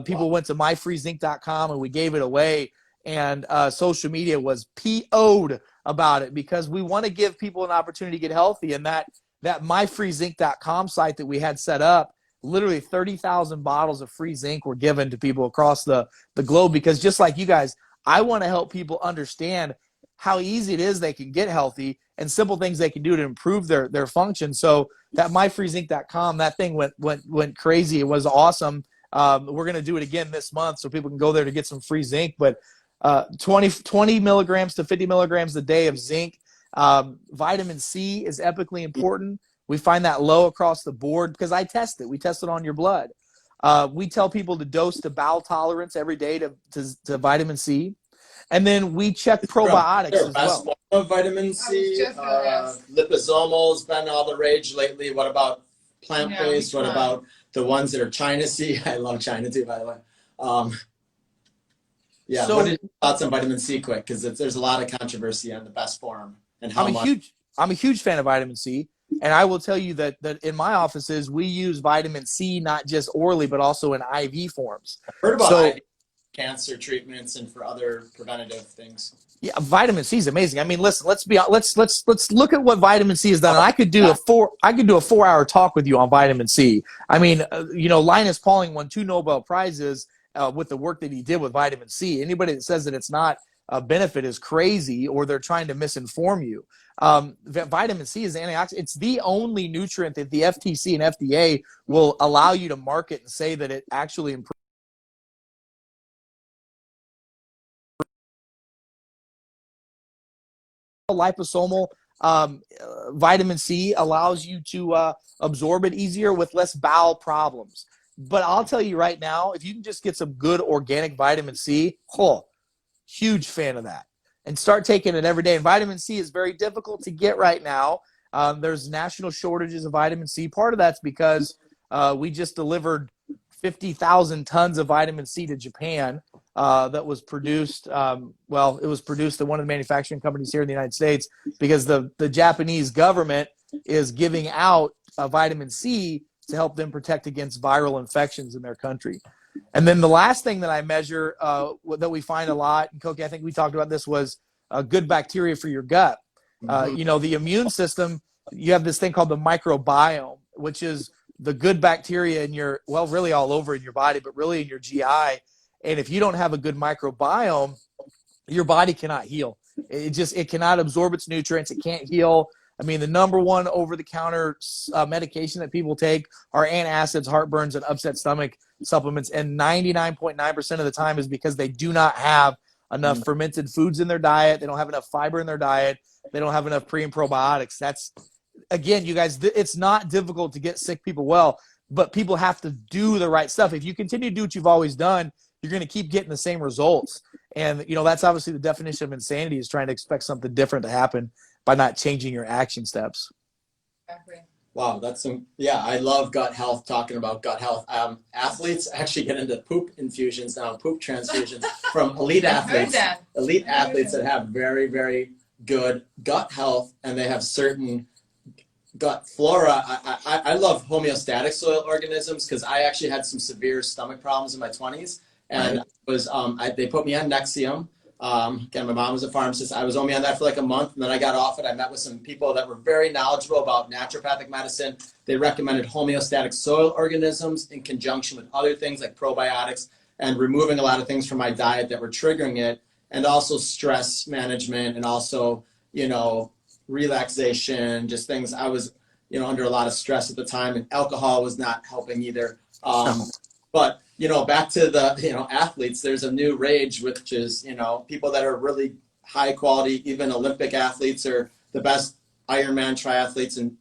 People went to myfreezinc.com and we gave it away, and social media was PO'd about it because we want to give people an opportunity to get healthy. And that myfreezinc.com site that we had set up, literally 30,000 bottles of free zinc were given to people across the globe, because just like you guys, I want to help people understand how easy it is they can get healthy and simple things they can do to improve their function. So that myfreezinc.com, that thing went crazy. It was awesome. We're going to do it again this month so people can go there to get some free zinc. But 20 milligrams to 50 milligrams a day of zinc. Vitamin C is epically important. We find that low across the board because I test it. We test it on your blood. We tell people to dose to bowel tolerance every day to vitamin C. And then we check probiotics as well. Form of vitamin C, liposomal has been all the rage lately. What about plant-based? What about the ones that are China C? I love China too, by the way. So, what are your thoughts on vitamin C, quick? Because there's a lot of controversy on the best form and how much. I'm a huge fan of vitamin C, and I will tell you that in my offices we use vitamin C not just orally but also in IV forms. I've heard about IV cancer treatments and for other preventative things. Yeah, vitamin C is amazing. I mean, listen, let's look at what vitamin C has done. And I could do a 4-hour talk with you on vitamin C. I mean, Linus Pauling won 2 Nobel Prizes with the work that he did with vitamin C. Anybody that says that it's not a benefit is crazy, or they're trying to misinform you. Vitamin C is antioxidant. It's the only nutrient that the FTC and FDA will allow you to market and say that it actually improves. Liposomal vitamin C allows you to absorb it easier with less bowel problems. But I'll tell you right now, if you can just get some good organic vitamin C, huge fan of that. And start taking it every day. And vitamin C is very difficult to get right now. There's national shortages of vitamin C. Part of that's because we just delivered 50,000 tons of vitamin C to Japan that was produced. It was produced at one of the manufacturing companies here in the United States because the Japanese government is giving out vitamin C to help them protect against viral infections in their country. And then the last thing that I measure that we find a lot, and Koki, I think we talked about this, was good bacteria for your gut. The immune system, you have this thing called the microbiome, which is the good bacteria in really all over in your body, but really in your GI. And if you don't have a good microbiome, your body cannot heal. It cannot absorb its nutrients. It can't heal. I mean, the number one over-the-counter medication that people take are antacids, heartburns, and upset stomach supplements. And 99.9% of the time is because they do not have enough fermented foods in their diet. They don't have enough fiber in their diet. They don't have enough pre and probiotics. That's, again, you guys, it's not difficult to get sick people well, but people have to do the right stuff. If you continue to do what you've always done, you're going to keep getting the same results. And, you know, that's obviously the definition of insanity, is trying to expect something different to happen by not changing your action steps. Exactly. Wow, that's some, yeah, I love gut health, talking about gut health. Athletes actually get into poop infusions now, poop transfusions from elite athletes, that have very, very good gut health, and they have certain gut flora. I love homeostatic soil organisms, because I actually had some severe stomach problems in my 20s, and they put me on Nexium. Again, my mom was a pharmacist. I was only on that for like a month, and then I got off it. I met with some people that were very knowledgeable about naturopathic medicine. They recommended homeostatic soil organisms in conjunction with other things like probiotics, and removing a lot of things from my diet that were triggering it, and also stress management, and also, you know, relaxation, just things. I was, you know, under a lot of stress at the time, and alcohol was not helping either. But, you know, back to the, you know, athletes, there's a new rage, which is, you know, people that are really high quality, even Olympic athletes, or the best Ironman triathletes, and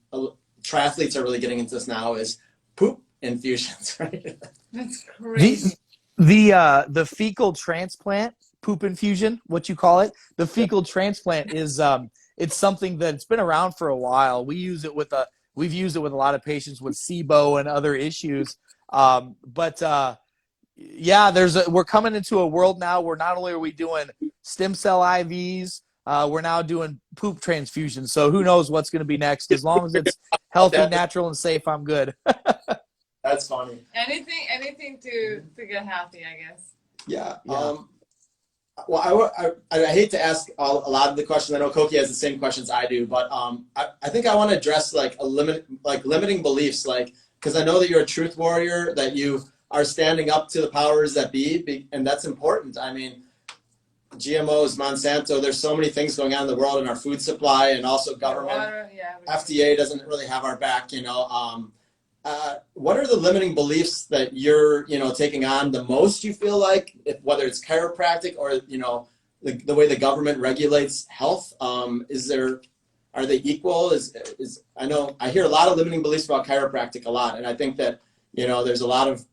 triathletes are really getting into this now, is poop infusions, right? That's crazy. The fecal transplant, poop infusion, what you call it, the fecal transplant is, it's something that's been around for a while. We've used it with a lot of patients with SIBO and other issues. Yeah, we're coming into a world now where not only are we doing stem cell IVs, we're now doing poop transfusions. So who knows what's going to be next? As long as it's healthy, natural, and safe, I'm good. That's funny. Anything to get healthy, I guess. Yeah. Well, I hate to ask a lot of the questions. I know Koki has the same questions I do, but I think I want to address limiting beliefs, because I know that you're a truth warrior, that you are standing up to the powers that be, and that's important. I mean, GMOs, Monsanto, there's so many things going on in the world, in our food supply, and also government. Water, yeah, FDA doesn't really have our back, you know. What are the limiting beliefs that you're, you know, taking on the most, you feel like, whether it's chiropractic or, you know, the way the government regulates health? Are they equal? I know I hear a lot of limiting beliefs about chiropractic a lot, and I think that, you know, there's a lot of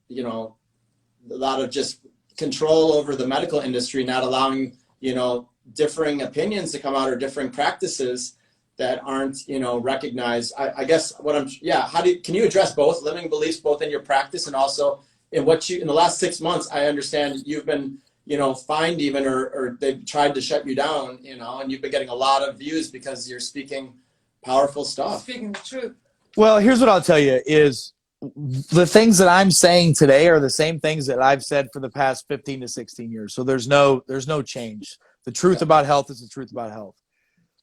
just control over the medical industry, not allowing, you know, differing opinions to come out, or differing practices that aren't, you know, recognized. I guess can you address both limiting beliefs, both in your practice and also in in the last 6 months? I understand you've been, you know, fined even, or they've tried to shut you down, you know, and you've been getting a lot of views because you're speaking powerful stuff. Speaking the truth. Well, here's what I'll tell you is, the things that I'm saying today are the same things that I've said for the past 15 to 16 years. So there's no change. The truth about health is the truth about health.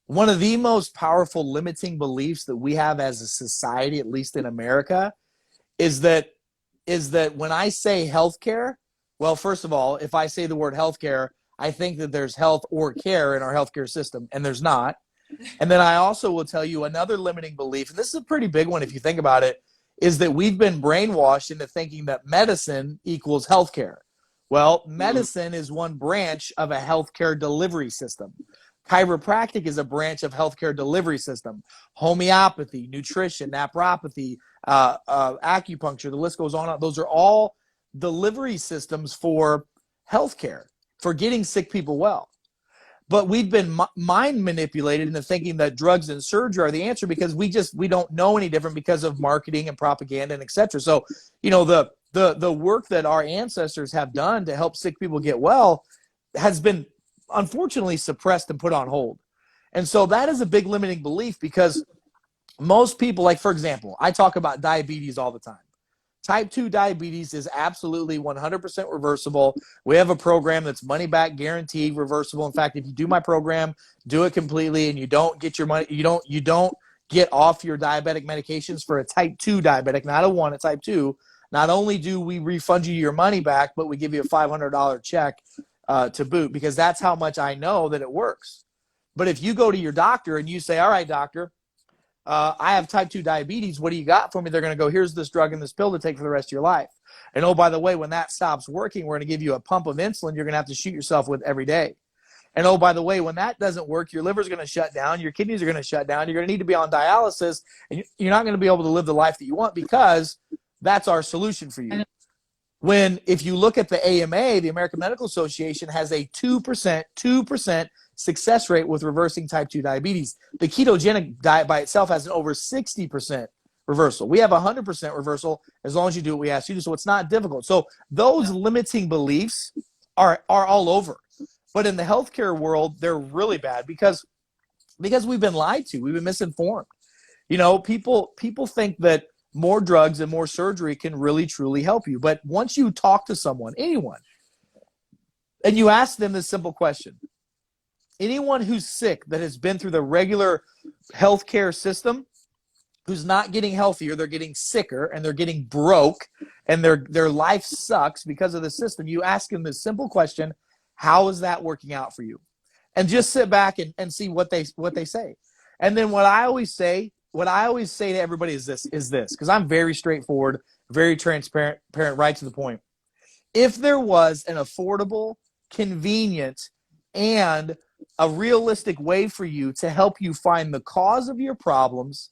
One of the most powerful limiting beliefs that we have as a society, at least in America, is that when I say healthcare, well, first of all, if I say the word healthcare, I think that there's health or care in our healthcare system, and there's not. And then I also will tell you another limiting belief, and this is a pretty big one if you think about it, is that we've been brainwashed into thinking that medicine equals healthcare. Well, medicine is one branch of a healthcare delivery system. Chiropractic is a branch of healthcare delivery system. Homeopathy, nutrition, naprapathy, acupuncture, the list goes on. Those are all delivery systems for healthcare, for getting sick people well. But we've been mind manipulated into thinking that drugs and surgery are the answer, because we don't know any different because of marketing and propaganda and et cetera. So, you know, the work that our ancestors have done to help sick people get well has been unfortunately suppressed and put on hold. And so that is a big limiting belief, because most people, like, for example, I talk about diabetes all the time. Type 2 diabetes is absolutely 100% reversible. We have a program that's money back guaranteed, reversible. In fact, if you do my program, do it completely, and you don't get your money, you don't get off your diabetic medications for a type 2 diabetic, not a 1, a type 2. Not only do we refund you your money back, but we give you a $500 check to boot, because that's how much I know that it works. But if you go to your doctor and you say, all right, doctor, I have type 2 diabetes. What do you got for me? They're going to go, here's this drug and this pill to take for the rest of your life. And oh, by the way, when that stops working, we're going to give you a pump of insulin you're going to have to shoot yourself with every day. And oh, by the way, when that doesn't work, your liver's going to shut down, your kidneys are going to shut down, you're going to need to be on dialysis, and you're not going to be able to live the life that you want, because that's our solution for you. When if you look at the AMA, the American Medical Association has a 2% success rate with reversing type 2 diabetes. The ketogenic diet by itself has an over 60% reversal. We have 100% reversal as long as you do what we ask you to. So it's not difficult. So those limiting beliefs are all over. But in the healthcare world, they're really bad because we've been lied to. We've been misinformed. You know, people think that more drugs and more surgery can really, truly help you. But once you talk to someone, anyone, and you ask them this simple question, anyone who's sick that has been through the regular healthcare system, who's not getting healthier, they're getting sicker and they're getting broke and their life sucks because of the system, you ask them this simple question, how is that working out for you? And just sit back and see what they say. And then what I always say to everybody is this, because I'm very straightforward, very transparent, right to the point. If there was an affordable, convenient, and a realistic way for you to help you find the cause of your problems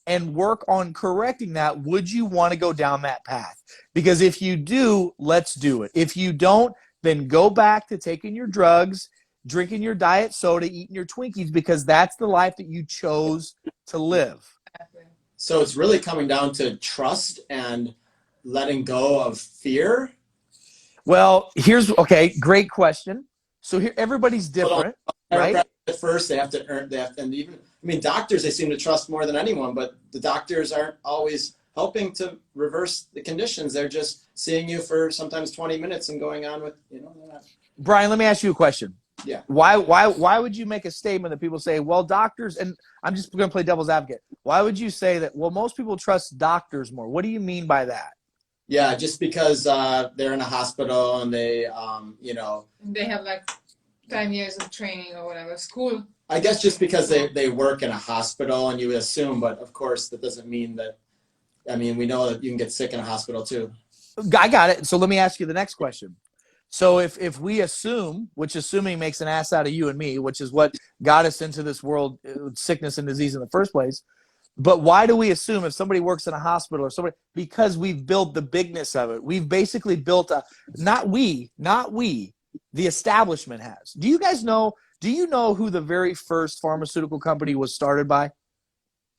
and work on correcting that, would you want to go down that path? Because if you do, let's do it. If you don't, then go back to taking your drugs, drinking your diet soda, eating your Twinkies, because that's the life that you chose to live. So it's really coming down to trust and letting go of fear. Well, great question. So here, everybody's different, right? At first, they have to earn, and even, I mean, doctors, they seem to trust more than anyone, but the doctors aren't always helping to reverse the conditions. They're just seeing you for sometimes 20 minutes and going on with, Bryan, let me ask you a question. Yeah. Why would you make a statement that people say, well, doctors, and I'm just going to play devil's advocate. Why would you say that, well, most people trust doctors more? What do you mean by that? Yeah, just because they're in a hospital and they, they have like 10 years of training or whatever, school. I guess just because they work in a hospital and you would assume, but of course that doesn't mean that, I mean, we know that you can get sick in a hospital too. I got it. So let me ask you the next question. So if we assume, which assuming makes an ass out of you and me, which is what got us into this world, sickness and disease in the first place, but why do we assume if somebody works in a hospital or somebody, because we've built the bigness of it. We've basically built not we, the establishment has. Do you know who the very first pharmaceutical company was started by?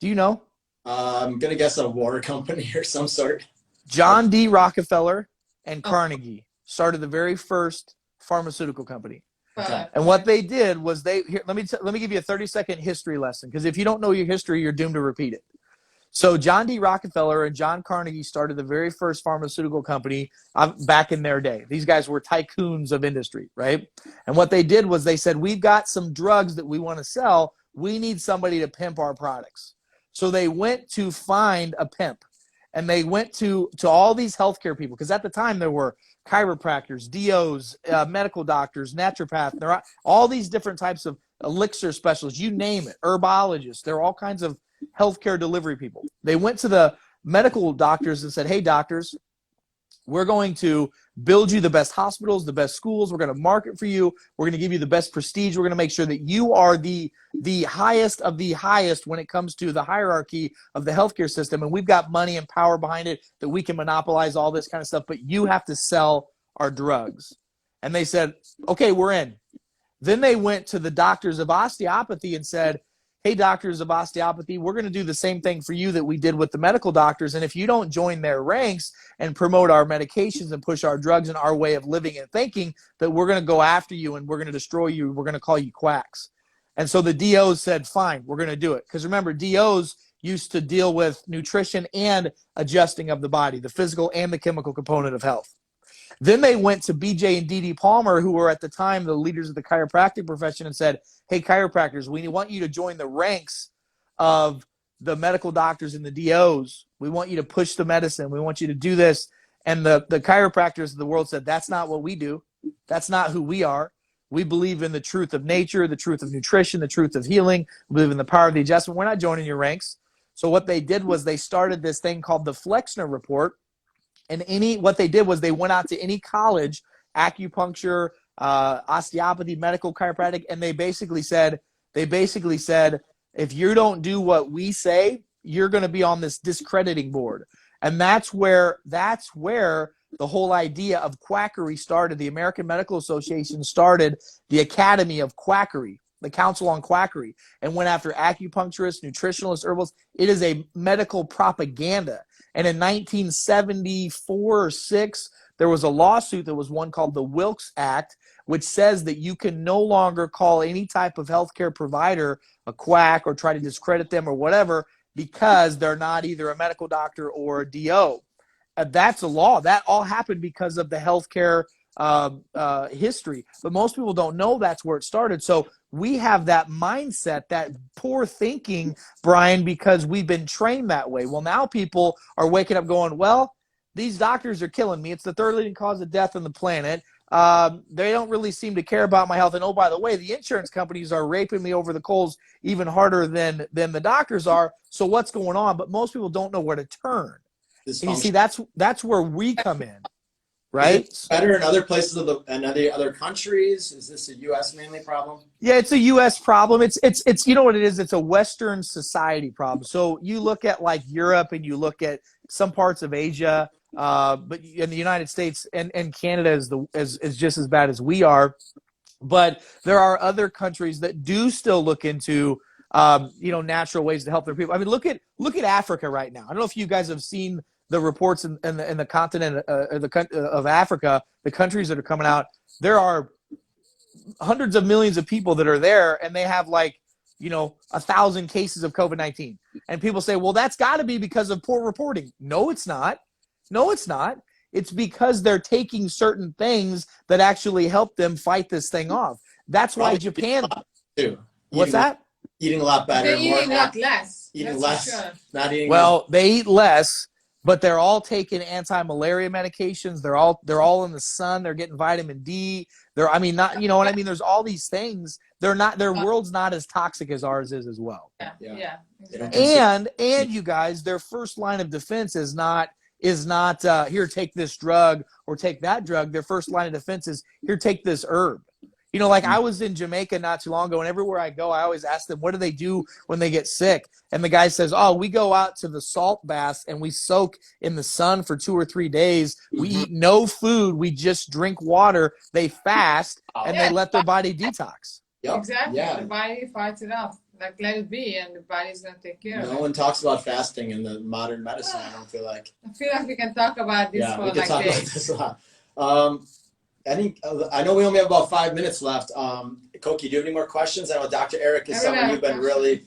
Do you know? I'm going to guess a water company or some sort. John D. Rockefeller and Carnegie started the very first pharmaceutical company. Okay. And what they did was let me give you a 30-second history lesson, because if you don't know your history, you're doomed to repeat it. So John D. Rockefeller and John Carnegie started the very first pharmaceutical company back in their day. These guys were tycoons of industry, right? And what they did was they said, we've got some drugs that we want to sell. We need somebody to pimp our products. So they went to find a pimp. And they went to all these healthcare people, because at the time there were chiropractors, DOs, medical doctors, naturopaths, all these different types of elixir specialists, you name it, herbologists. There are all kinds of healthcare delivery people. They went to the medical doctors and said, hey, doctors, we're going to build you the best hospitals, the best schools. We're going to market for you. We're going to give you the best prestige. We're going to make sure that you are the highest of the highest when it comes to the hierarchy of the healthcare system. And we've got money and power behind it that we can monopolize all this kind of stuff, but you have to sell our drugs. And they said, okay, we're in. Then they went to the doctors of osteopathy and said, hey, doctors of osteopathy, we're going to do the same thing for you that we did with the medical doctors. And if you don't join their ranks and promote our medications and push our drugs and our way of living and thinking, that we're going to go after you and we're going to destroy you. We're going to call you quacks. And so the DOs said, fine, we're going to do it. Because remember, DOs used to deal with nutrition and adjusting of the body, the physical and the chemical component of health. Then they went to BJ and DD Palmer, who were at the time the leaders of the chiropractic profession, and said, hey, chiropractors, we want you to join the ranks of the medical doctors and the DOs. We want you to push the medicine. We want you to do this. And the chiropractors of the world said, that's not what we do. That's not who we are. We believe in the truth of nature, the truth of nutrition, the truth of healing. We believe in the power of the adjustment. We're not joining your ranks. So what they did was they started this thing called the Flexner Report. And what they did was they went out to any college, acupuncture, osteopathy, medical, chiropractic, and they basically said, if you don't do what we say, you're going to be on this discrediting board. And that's where the whole idea of quackery started. The American Medical Association started the Academy of Quackery, the Council on Quackery, and went after acupuncturists, nutritionalists, herbalists. It is a medical propaganda. And in 1974 or 6, there was a lawsuit that was one called the Wilkes Act, which says that you can no longer call any type of healthcare provider a quack or try to discredit them or whatever because they're not either a medical doctor or a DO. That's a law. That all happened because of the healthcare history. But most people don't know that's where it started. So we have that mindset, that poor thinking, Bryan, because we've been trained that way. Well, now people are waking up going, well, these doctors are killing me. It's the third leading cause of death on the planet. They don't really seem to care about my health. And oh, by the way, the insurance companies are raping me over the coals even harder than the doctors are. So what's going on? But most people don't know where to turn. And you see, that's where we come in, right? Is it better in other places and other countries? Is this a U.S. mainly problem? Yeah, it's a U.S. problem. It's you know what it is? It's a Western society problem. So you look at like Europe and you look at some parts of Asia, but in the United States and Canada is just as bad as we are. But there are other countries that do still look into natural ways to help their people. I mean, look at Africa right now. I don't know if you guys have seen the reports in the continent of Africa, the countries that are coming out. There are hundreds of millions of people that are there, and they have 1,000 cases of COVID-19. And people say, well, that's got to be because of poor reporting. No, it's not. No, it's not. It's because they're taking certain things that actually help them fight this thing off. That's why Japan. What's that? Eating a lot better. They're eating a lot less. Eating less. Sure. Not eating. Well, they eat less, but they're all taking anti-malaria medications. They're all in the sun. They're getting vitamin D. There's all these things. Their world's not as toxic as ours is as well. Yeah. Exactly. And you guys, their first line of defense is not here, take this drug or take that drug. Their first line of defense is here, take this herb. I was in Jamaica not too long ago, and everywhere I go, I always ask them, what do they do when they get sick? And the guy says, oh, we go out to the salt baths and we soak in the sun for 2 or 3 days. We eat no food. We just drink water. They fast, and they let their body detox. Yep. Exactly. Yeah. The body fights it off. Let it be, and the body's going to take care of it. No one talks about fasting in the modern medicine, I don't feel like. I feel like we can talk about this for we can talk days. about this a lot. I know we only have about 5 minutes left. Koki, do you have any more questions? I know Dr. Eric is someone you've been really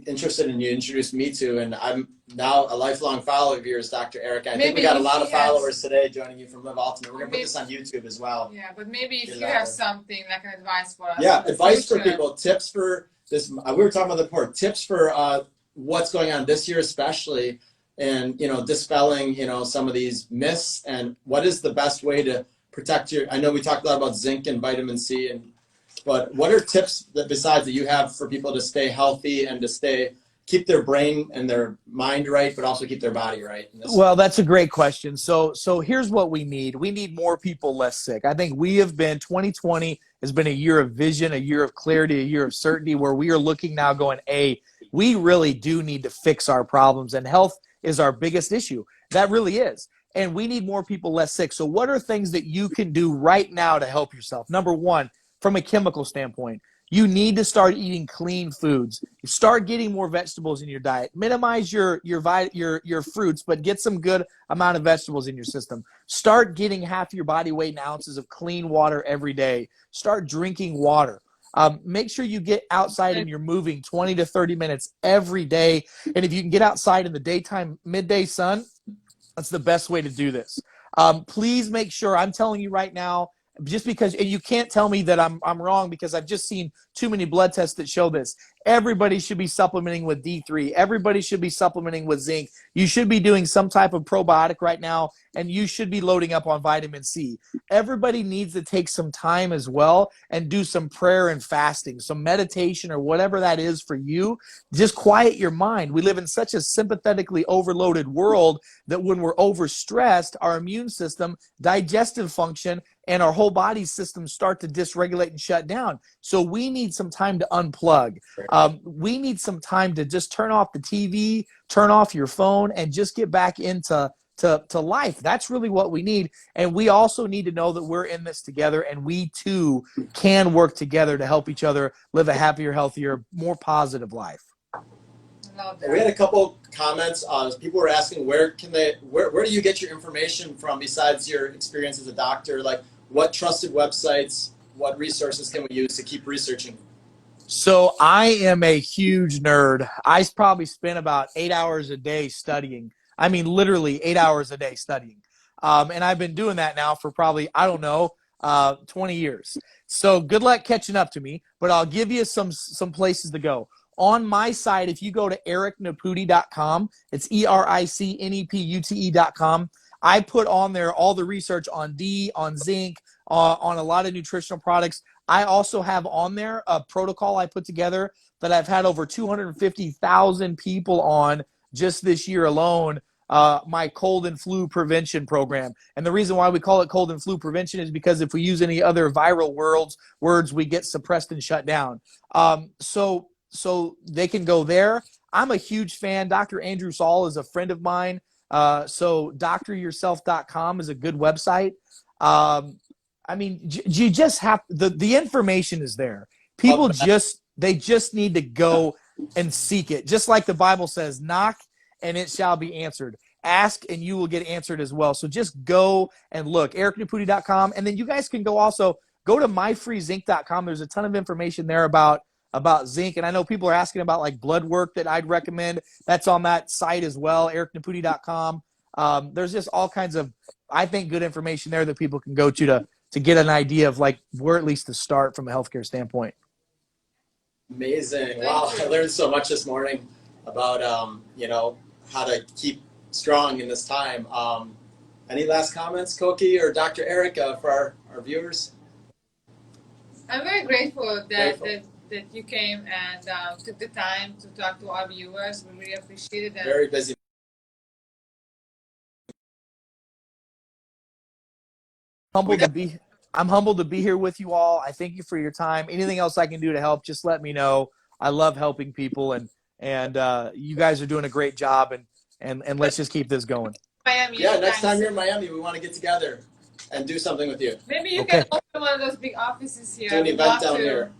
interested in. You introduced me to, and I'm now a lifelong follower of yours, Dr. Eric. I think we got a lot of followers today joining you from Live Ultimate. We're going to put this on YouTube as well. Yeah, but maybe if you have something like an advice for us. Yeah, advice for people, tips for this. We were talking about that before. Tips for what's going on this year especially, and dispelling some of these myths, and what is the best way to protect I know we talked a lot about zinc and vitamin C, but what are tips that besides that you have for people to stay healthy and to keep their brain and their mind right, but also keep their body right? Well, that's a great question. So here's what we need. We need more people less sick. I think 2020 has been a year of vision, a year of clarity, a year of certainty, where we are looking now going, we really do need to fix our problems, and health is our biggest issue. That really is. And we need more people less sick. So what are things that you can do right now to help yourself? Number one, from a chemical standpoint, you need to start eating clean foods. Start getting more vegetables in your diet. Minimize your fruits, but get some good amount of vegetables in your system. Start getting half your body weight in ounces of clean water every day. Start drinking water. Make sure you get outside and you're moving 20 to 30 minutes every day. And if you can get outside in the daytime, midday sun, that's the best way to do this. Please make sure, I'm telling you right now, just because, and you can't tell me that I'm wrong, because I've just seen too many blood tests that show this. Everybody should be supplementing with D3. Everybody should be supplementing with zinc. You should be doing some type of probiotic right now, and you should be loading up on vitamin C. Everybody needs to take some time as well and do some prayer and fasting, some meditation, or whatever that is for you. Just quiet your mind. We live in such a sympathetically overloaded world that when we're overstressed, our immune system, digestive function, and our whole body systems start to dysregulate and shut down. So we need some time to unplug. We need some time to just turn off the TV, turn off your phone, and just get back into to life. That's really what we need. And we also need to know that we're in this together, and we too can work together to help each other live a happier, healthier, more positive life. We had a couple comments. People were asking where do you get your information from besides your experience as a doctor? Like, what trusted websites, what resources can we use to keep researching? So I am a huge nerd. I probably spend about 8 hours a day studying. I mean, literally 8 hours a day studying. And I've been doing that now for probably, 20 years. So good luck catching up to me, but I'll give you some places to go. On my site, if you go to ericnepute.com, it's ERICNEPUTE.com. I put on there all the research on D, on zinc, on a lot of nutritional products. I also have on there a protocol I put together that I've had over 250,000 people on just this year alone, my cold and flu prevention program. And the reason why we call it cold and flu prevention is because if we use any other viral words, we get suppressed and shut down. So they can go there. I'm a huge fan. Dr. Andrew Saul is a friend of mine. So dryourself.com is a good website. I mean, you just have the information is there. People just need to go and seek it. Just like the Bible says, knock and it shall be answered. Ask and you will get answered as well. So just go and look, ericnepute.com. And then you guys can go to myfreezinc.com. There's a ton of information there about zinc. And I know people are asking about like blood work that I'd recommend. That's on that site as well, ericnepute.com. There's just all kinds of, I think, good information there that people can go to get an idea of like where at least to start from a healthcare standpoint. Amazing. Wow. I learned so much this morning about, how to keep strong in this time. Any last comments, Koki or Dr. Eric, for our viewers? I'm very grateful that you came and took the time to talk to our viewers. We really appreciate it. Very busy. I'm humbled to be here with you all. I thank you for your time. Anything else I can do to help, just let me know. I love helping people, and you guys are doing a great job, and let's just keep this going. Miami. Yeah, next time you're in Miami, we want to get together and do something with you. Maybe you can open one of those big offices here. Do an event down here.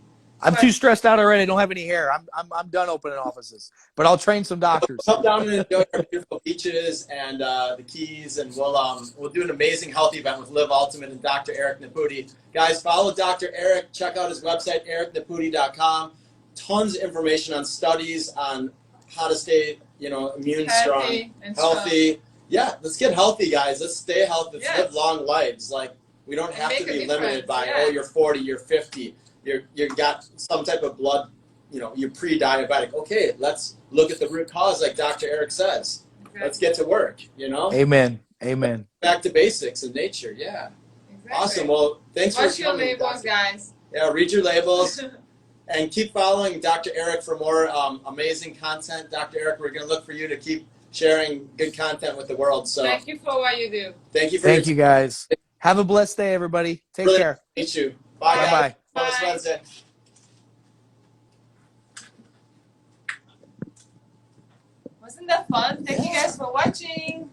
I'm too stressed out already. I don't have any hair. I'm done opening offices, but I'll train some doctors. Come down and enjoy our beautiful beaches and the Keys, and we'll do an amazing health event with Live Ultimate and Dr. Eric Nepute. Guys, follow Dr. Eric. Check out his website, ericnepute.com. Tons of information on studies on how to stay, immune strong, healthy. Yeah, let's get healthy, guys. Let's stay healthy. Let's live long lives. Like, we don't have to be limited by you're 40, you're 50. You got some type of blood, you're pre-diabetic. Okay, let's look at the root cause, like Dr. Eric says. Okay. Let's get to work, Amen. Back to basics in nature, yeah. Exactly. Awesome. Well, thanks for coming. Watch your labels, guys. Yeah, read your labels. And keep following Dr. Eric for more amazing content. Dr. Eric, we're going to look for you to keep sharing good content with the world. So thank you for what you do. Thank you you guys. Have a blessed day, everybody. Take care. Meet you. Bye. Bye. Bonus Wednesday. Wasn't that fun? Thank you guys for watching.